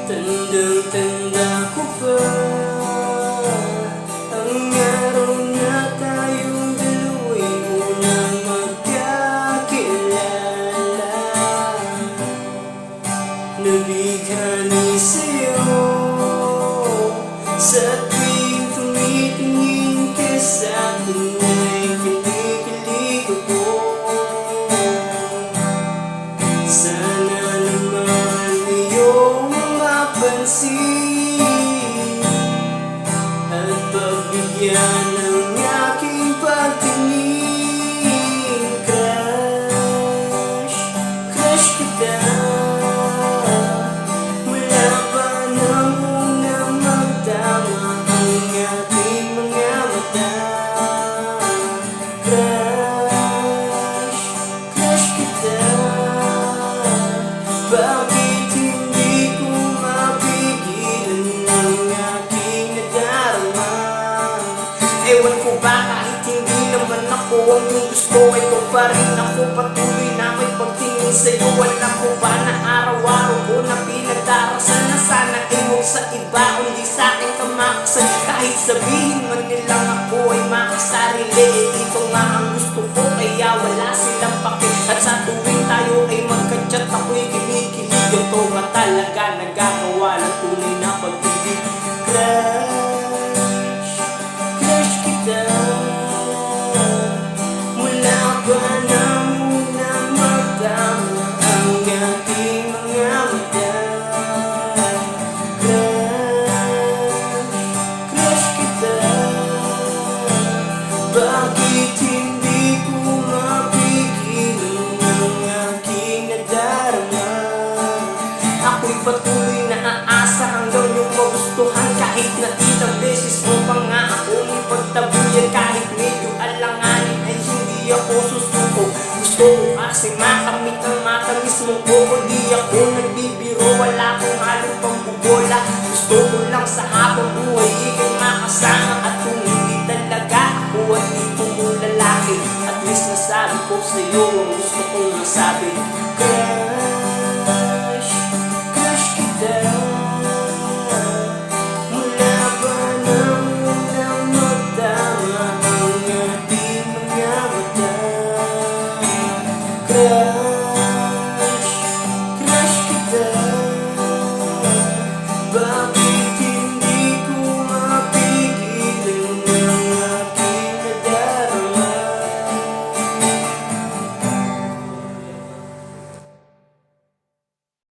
Tandang-tanda ko pa ang araw na tayong dalawa'y unang magkakilala. Nabighani sa'yo sa tuwing tumitingin ka sa'kin ay kinikilig ako. Sana naman iyong mapansin at pagbigyan ng aking pagtingin. Crush, crush kita mula pa nang unang magtama ang ating mga mata. Crush, crush kita. Bakit hindi ko mapigilan ang aking nadarama? Ewan ko ba kahit hindi naman ako ang iyong gusto, ito pa rin ako patuloy na may pagtingin sa'yo. Alam ko ba na araw-araw ko na pinagdarasan na sana ay huwag sa iba kundi sa'kin ka makasal. Kahit sabihin man nilang ako ay makasarili, ito nga ang gusto ko kaya wala silang pake. At sa tuwing tayo ay magka-chat ako'y kinikilig. Ito ba talaga nagagawa ng tunay na pag-ibig? Crush, crush kita mula pa nang unang magtama ang ating mga mata. Crush, crush kita. Bakit hindi ko mapigilan ang aking nadarama? Ako'y patuloy na aasa hanggang yung magustuhan kahit na ilang beses mo pa nga ako